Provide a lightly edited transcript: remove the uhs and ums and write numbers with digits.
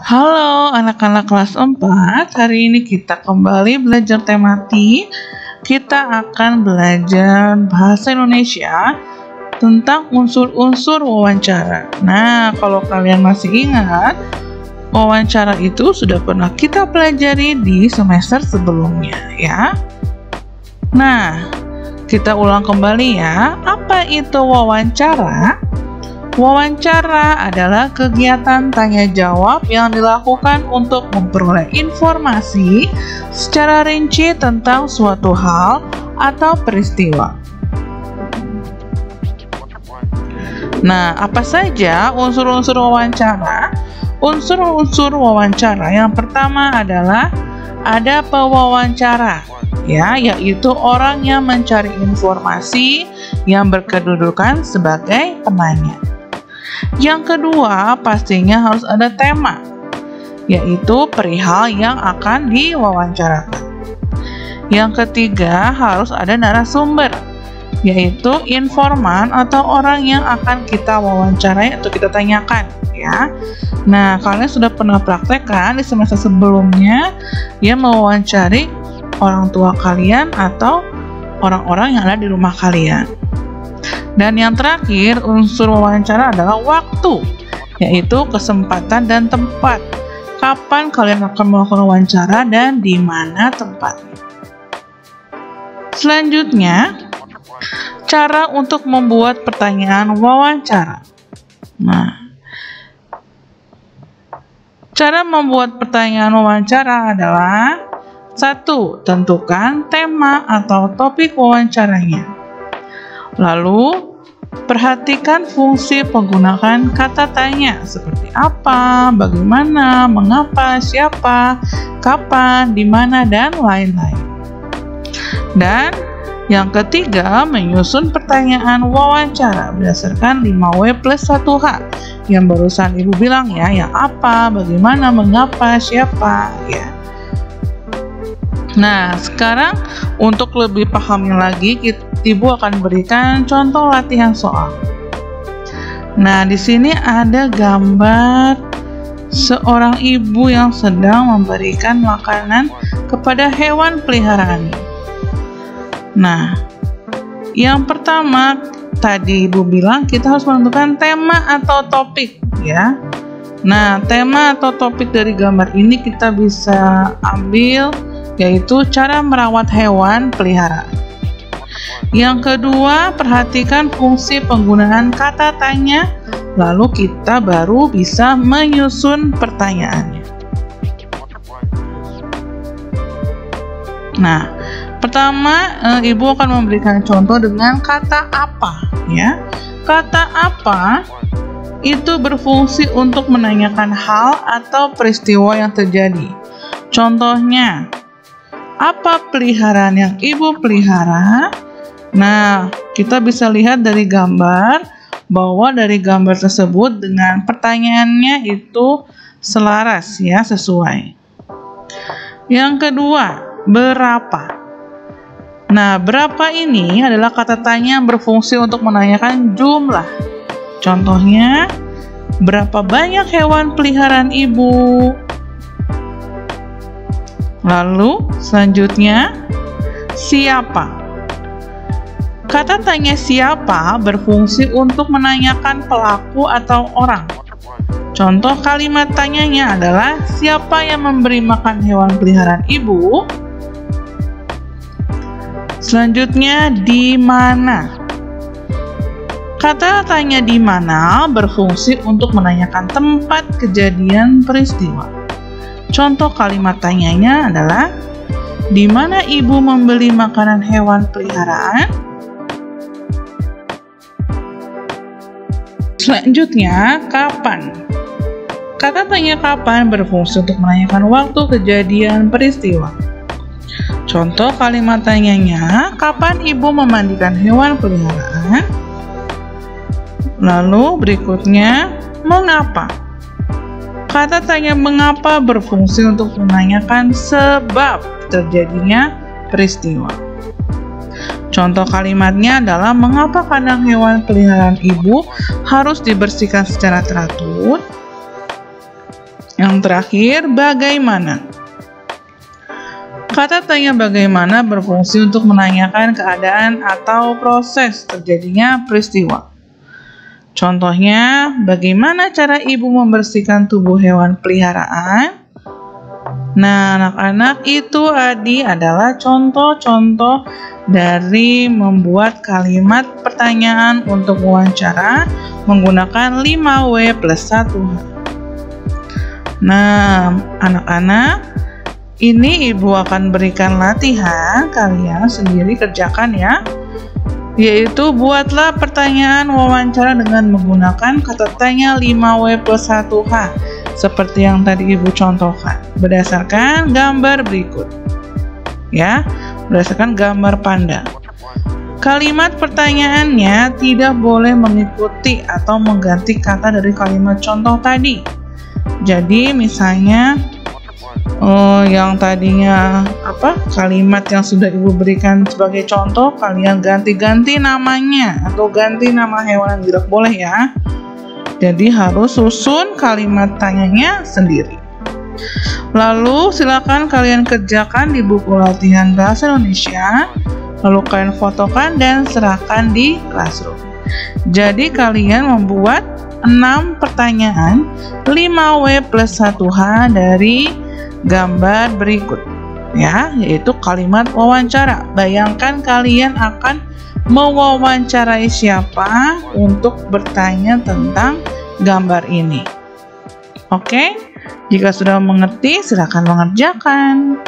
Halo anak-anak kelas 4, hari ini kita kembali belajar tematik. Kita akan belajar bahasa Indonesia tentang unsur-unsur wawancara. Nah, kalau kalian masih ingat, wawancara itu sudah pernah kita pelajari di semester sebelumnya ya. Nah, kita ulang kembali ya. Apa itu wawancara? Wawancara adalah kegiatan tanya jawab yang dilakukan untuk memperoleh informasi secara rinci tentang suatu hal atau peristiwa. Nah, apa saja unsur-unsur wawancara? Unsur-unsur wawancara yang pertama adalah ada pewawancara, ya, yaitu orang yang mencari informasi yang berkedudukan sebagai penanya. Yang kedua, pastinya harus ada tema, yaitu perihal yang akan diwawancarakan. Yang ketiga, harus ada narasumber, yaitu informan atau orang yang akan kita wawancarai atau kita tanyakan, ya. Nah, kalian sudah pernah praktekkan di semester sebelumnya ya, mewawancari orang tua kalian atau orang-orang yang ada di rumah kalian. Dan yang terakhir, unsur wawancara adalah waktu, yaitu kesempatan dan tempat. Kapan kalian akan melakukan wawancara dan di mana tempatnya. Selanjutnya, cara untuk membuat pertanyaan wawancara. Nah, cara membuat pertanyaan wawancara adalah: 1. Tentukan tema atau topik wawancaranya. Lalu, perhatikan fungsi penggunaan kata tanya seperti apa, bagaimana, mengapa, siapa, kapan, di mana, dan lain-lain. Dan yang ketiga, menyusun pertanyaan wawancara berdasarkan 5W plus 1H yang barusan Ibu bilang ya, yang apa, bagaimana, mengapa, siapa, ya. Nah, sekarang untuk lebih pahamnya lagi, Ibu akan berikan contoh latihan soal. Nah, di sini ada gambar seorang ibu yang sedang memberikan makanan kepada hewan peliharaannya. Nah, yang pertama tadi Ibu bilang kita harus menentukan tema atau topik ya. Nah, tema atau topik dari gambar ini kita bisa ambil, yaitu cara merawat hewan peliharaan. Yang kedua, perhatikan fungsi penggunaan kata tanya, lalu kita baru bisa menyusun pertanyaannya. Nah, pertama Ibu akan memberikan contoh dengan kata apa ya. Kata apa itu berfungsi untuk menanyakan hal atau peristiwa yang terjadi. Contohnya, apa peliharaan yang Ibu pelihara? Nah, kita bisa lihat dari gambar bahwa dari gambar tersebut dengan pertanyaannya itu selaras ya, sesuai. Yang kedua, berapa? Nah, berapa ini adalah kata tanya yang berfungsi untuk menanyakan jumlah. Contohnya, berapa banyak hewan peliharaan Ibu? Lalu, selanjutnya, siapa? Kata tanya siapa berfungsi untuk menanyakan pelaku atau orang. Contoh kalimat tanyanya adalah, siapa yang memberi makan hewan peliharaan Ibu? Selanjutnya, di mana? Kata tanya di mana berfungsi untuk menanyakan tempat kejadian peristiwa. Contoh kalimat tanyanya adalah, di mana Ibu membeli makanan hewan peliharaan? Selanjutnya, kapan? Kata tanya kapan berfungsi untuk menanyakan waktu kejadian peristiwa. Contoh kalimat tanyanya, kapan Ibu memandikan hewan peliharaan? Lalu berikutnya, mengapa? Kata tanya mengapa berfungsi untuk menanyakan sebab terjadinya peristiwa. Contoh kalimatnya adalah, mengapa kandang hewan peliharaan Ibu harus dibersihkan secara teratur? Yang terakhir, bagaimana? Kata tanya bagaimana berfungsi untuk menanyakan keadaan atau proses terjadinya peristiwa. Contohnya, bagaimana cara ibu membersihkan tubuh hewan peliharaan? Nah, anak-anak, itu adalah contoh-contoh dari membuat kalimat pertanyaan untuk wawancara menggunakan 5W plus 1H. Nah, anak-anak, ini ibu akan berikan latihan, kalian sendiri kerjakan ya. Yaitu buatlah pertanyaan wawancara dengan menggunakan kata tanya 5W plus 1H seperti yang tadi ibu contohkan berdasarkan gambar berikut. Ya, berdasarkan gambar panda. Kalimat pertanyaannya tidak boleh mengikuti atau mengganti kata dari kalimat contoh tadi. Jadi misalnya yang tadinya kalimat yang sudah ibu berikan sebagai contoh, kalian ganti-ganti namanya atau ganti nama hewan yang tidak boleh ya. Jadi harus susun kalimat tanyanya sendiri. Lalu silakan kalian kerjakan di buku latihan bahasa Indonesia, lalu kalian fotokan dan serahkan di classroom. Jadi kalian membuat 6 pertanyaan 5W plus 1H dari gambar berikut ya, yaitu kalimat wawancara. Bayangkan kalian akan mewawancarai siapa untuk bertanya tentang gambar ini. Oke, jika sudah mengerti silakan mengerjakan.